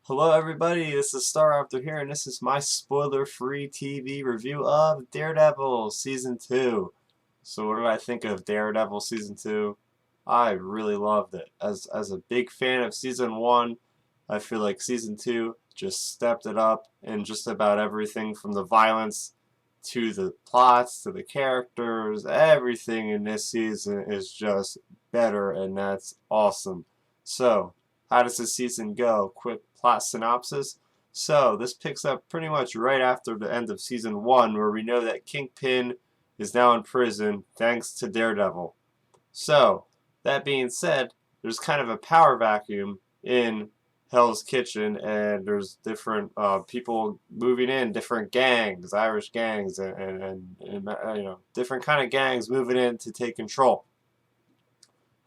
Hello everybody, this is Star After here, and this is my spoiler-free TV review of Daredevil Season 2. So what did I think of Daredevil Season 2? I really loved it. As a big fan of Season 1, I feel like Season 2 just stepped it up in just about everything from the violence to the plots to the characters. Everything in this season is just better, and that's awesome. So, how does this season go? Quick plot synopsis. So, this picks up pretty much right after the end of season 1, where we know that Kingpin is now in prison thanks to Daredevil. So, that being said, there's kind of a power vacuum in Hell's Kitchen, and there's different people moving in, different gangs, Irish gangs, and different kind of gangs moving in to take control.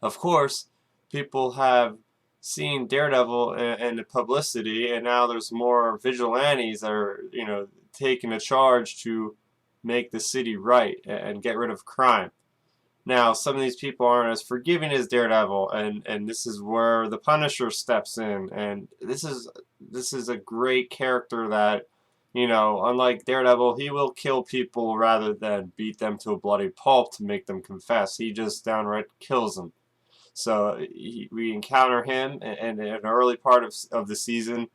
Of course, people have seen Daredevil in the publicity, and now there's more vigilantes that are, taking a charge to make the city right and get rid of crime. Now, some of these people aren't as forgiving as Daredevil, and this is where the Punisher steps in, and this is a great character that, unlike Daredevil, he will kill people rather than beat them to a bloody pulp to make them confess. He just downright kills them. So we encounter him in an early part of the season,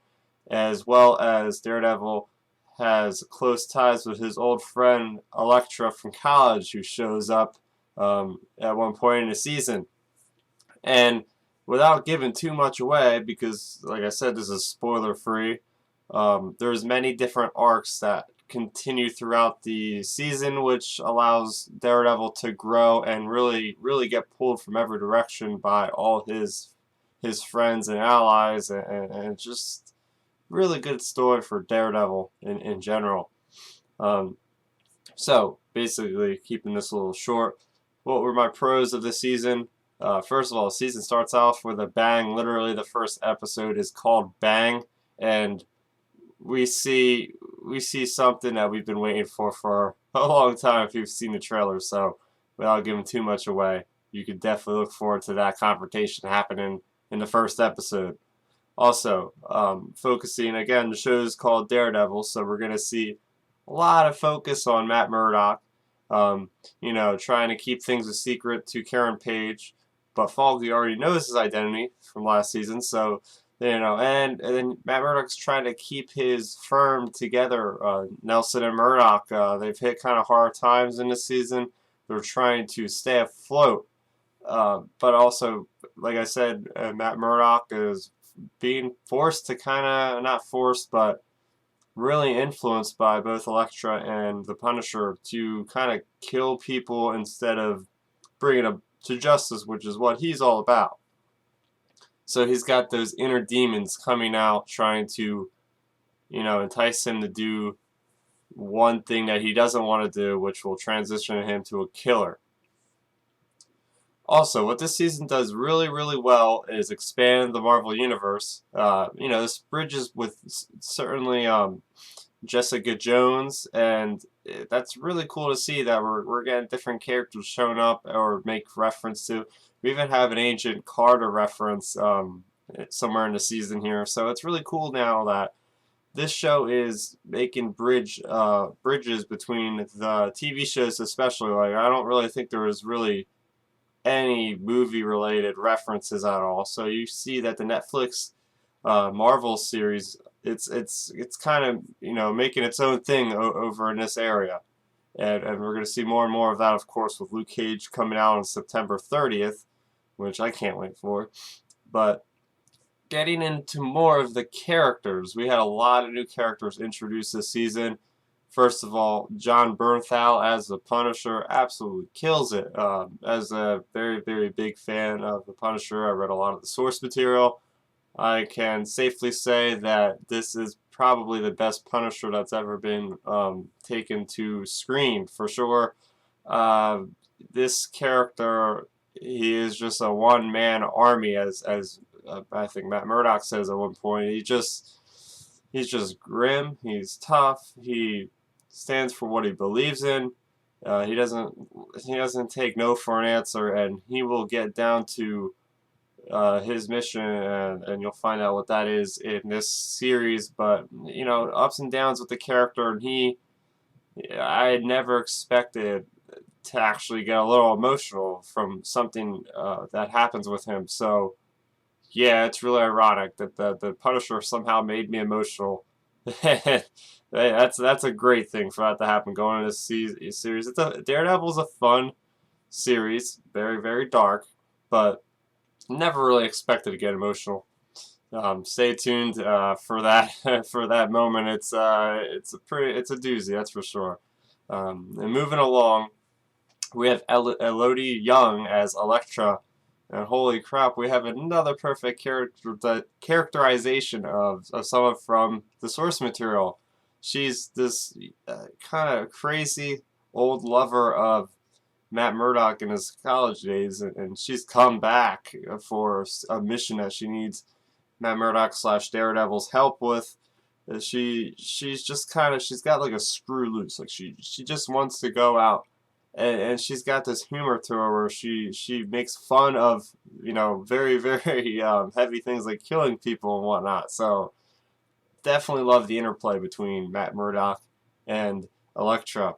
as well as Daredevil has close ties with his old friend Elektra from college, who shows up at one point in the season. And without giving too much away, because like I said, this is spoiler free, there's many different arcs that continue throughout the season, which allows Daredevil to grow and really get pulled from every direction by all his friends and allies, and just really good story for Daredevil in general. So basically, keeping this a little short, what were my pros of the season? First of all, the season starts off with a bang. Literally, the first episode is called Bang, and we see something that we've been waiting for a long time if you've seen the trailer. So, without giving too much away, you could definitely look forward to that confrontation happening in the first episode. Also, focusing again, the show is called Daredevil, so we're gonna see a lot of focus on Matt Murdock. Trying to keep things a secret to Karen Page, but Foggy already knows his identity from last season, so and then Matt Murdock's trying to keep his firm together. Nelson and Murdock, they've hit kind of hard times in this season. They're trying to stay afloat, but also, like I said, Matt Murdock is being forced to kind of, not forced, but really influenced by both Elektra and the Punisher to kind of kill people instead of bringing them to justice, which is what he's all about. So he's got those inner demons coming out trying to, entice him to do one thing that he doesn't want to do, which will transition him to a killer. Also, what this season does really well is expand the Marvel Universe. This bridges with certainly Jessica Jones, and that's really cool to see that we're getting different characters showing up or make reference to. We even have an Agent Carter reference somewhere in the season here, so it's really cool now that this show is making bridges between the TV shows, especially. Like, I don't really think there was really any movie related references at all. So you see that the Netflix Marvel series, it's kind of making its own thing over in this area, and we're going to see more and more of that, of course, with Luke Cage coming out on September 30th, which I can't wait for. But getting into more of the characters, we had a lot of new characters introduced this season. First of all, Jon Bernthal as the Punisher absolutely kills it. As a very big fan of the Punisher, I read a lot of the source material. I can safely say that this is probably the best Punisher that's ever been taken to screen, for sure. This character, he is just a one-man army, as I think Matt Murdock says at one point. He's just grim. He's tough. He stands for what he believes in. He doesn't take no for an answer, and he will get down to his mission, and you'll find out what that is in this series. But you know, ups and downs with the character, and I had never expected to actually get a little emotional from something that happens with him. So yeah, it's really ironic that the Punisher somehow made me emotional. That's a great thing for that to happen going into this series. Daredevil's a fun series, very very dark, but never really expected to get emotional. Stay tuned for that for that moment. It's a doozy, that's for sure. And moving along, we have Elodie Young as Elektra, and holy crap, we have another perfect characterization of someone from the source material. She's this kind of crazy old lover of Matt Murdock in his college days, and she's come back for a mission that she needs Matt Murdock / Daredevil's help with. She's just she's got like a screw loose. Like she just wants to go out, and she's got this humor to her where she makes fun of, you know, very very heavy things like killing people and whatnot. So definitely love the interplay between Matt Murdock and Elektra.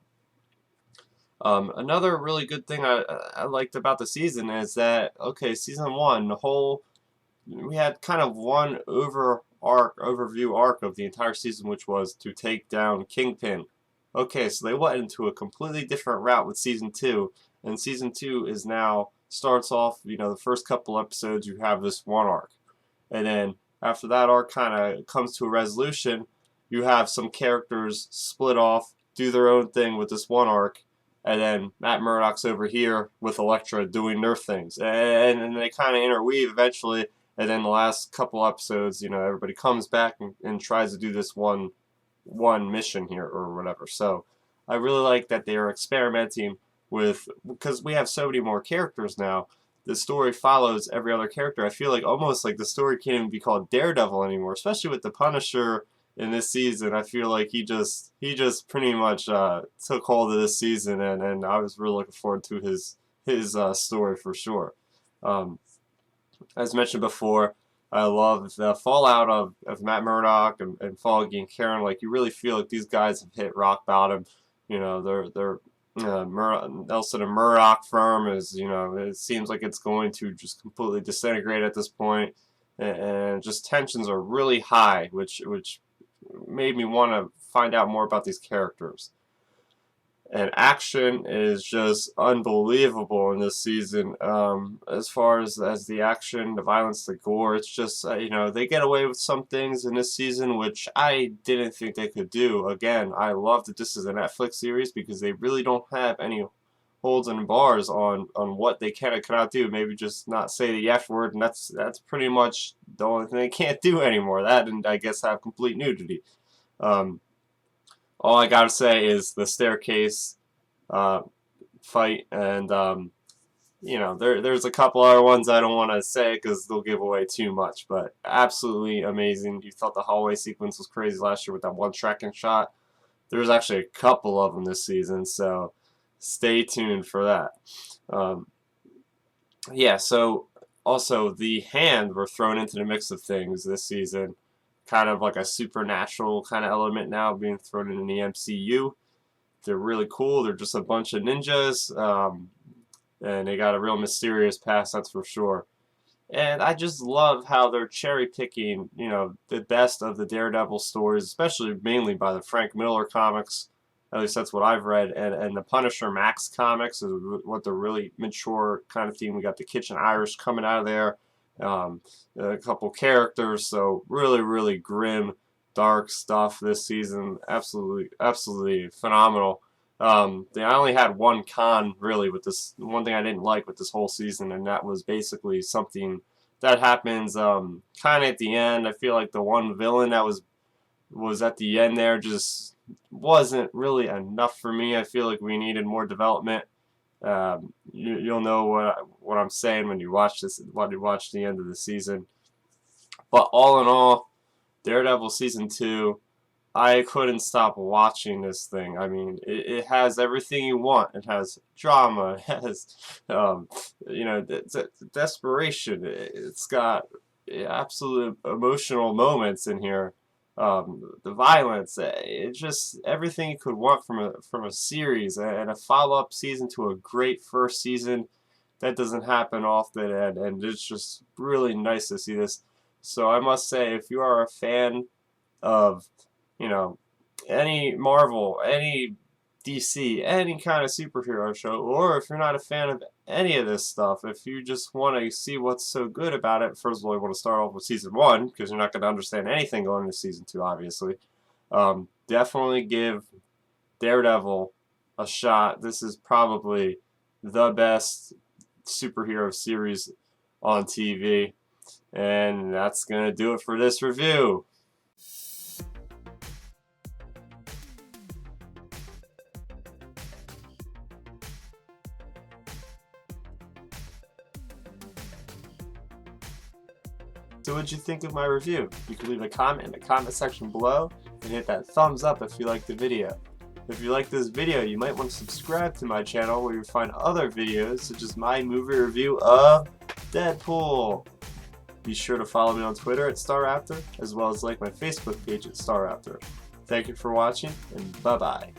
Another really good thing I liked about the season is that, okay, season one, we had kind of one overview arc of the entire season, which was to take down Kingpin. Okay, so they went into a completely different route with season two, and season two is now starts off, you know, the first couple episodes you have this one arc, and then after that arc kind of comes to a resolution, you have some characters split off, do their own thing with this one arc, and then Matt Murdock's over here with Elektra doing their things, and they kind of interweave eventually. And then the last couple episodes, you know, everybody comes back and tries to do this one mission here or whatever. So I really like that they are experimenting with, because we have so many more characters now. The story follows every other character. I feel like almost like the story can't even be called Daredevil anymore, especially with the Punisher in this season. I feel like he just pretty much took hold of this season, and I was really looking forward to his story for sure. As mentioned before, I love the fallout of Matt Murdock and Foggy and Karen. Like, you really feel like these guys have hit rock bottom. You know, they're Nelson and Murdock firm is, you know, it seems like it's going to just completely disintegrate at this point, and just tensions are really high, which made me want to find out more about these characters. And action is just unbelievable in this season. As far as the action, the violence, the gore, it's just, you know, they get away with some things in this season which I didn't think they could do. Again, I love that this is a Netflix series because they really don't have any holds and bars on what they can and cannot do. Maybe just not say the F word, and that's pretty much the only thing they can't do anymore. That, and I guess have complete nudity. All I gotta say is the staircase fight, and you know, there's a couple other ones I don't want to say because they'll give away too much, but absolutely amazing. You thought the hallway sequence was crazy last year with that one tracking shot. There's actually a couple of them this season, so stay tuned for that. Yeah, so also the Hand were thrown into the mix of things this season. Kind of like a supernatural kind of element now being thrown in the MCU. They're really cool. They're just a bunch of ninjas, and they got a real mysterious past, that's for sure. And I just love how they're cherry picking, you know, the best of the Daredevil stories, especially mainly by the Frank Miller comics. At least that's what I've read, and the Punisher Max comics is what the really mature kind of theme. We got the Kitchen Irish coming out of there. A couple characters, so really really grim, dark stuff this season. Absolutely phenomenal. I only had one con really with this. One thing I didn't like with this whole season, and that was basically something that happens kind of at the end. I feel like the one villain that was at the end there just wasn't really enough for me. I feel like we needed more development. You'll know what I'm saying when you watch this, when you watch the end of the season. But all in all, Daredevil season 2 I couldn't stop watching this thing. I mean, it has everything you want. It has drama. It has, um, desperation. It's got absolute emotional moments in here. The violence. It's just everything you could want from a series and a follow-up season to a great first season. That doesn't happen often, and it's just really nice to see this. So I must say, if you are a fan of, you know, any Marvel, any DC, any kind of superhero show, or if you're not a fan of any of this stuff, if you just want to see what's so good about it, first of all, you want to start off with season 1, because you're not going to understand anything going into season 2, obviously. Definitely give Daredevil a shot. This is probably the best superhero series on TV. And that's going to do it for this review. So what'd you think of my review? You can leave a comment in the comment section below and hit that thumbs up if you liked the video. If you like this video, you might want to subscribe to my channel where you'll find other videos such as my movie review of Deadpool. Be sure to follow me on Twitter at StarRaptor, as well as like my Facebook page at StarRaptor. Thank you for watching, and bye-bye.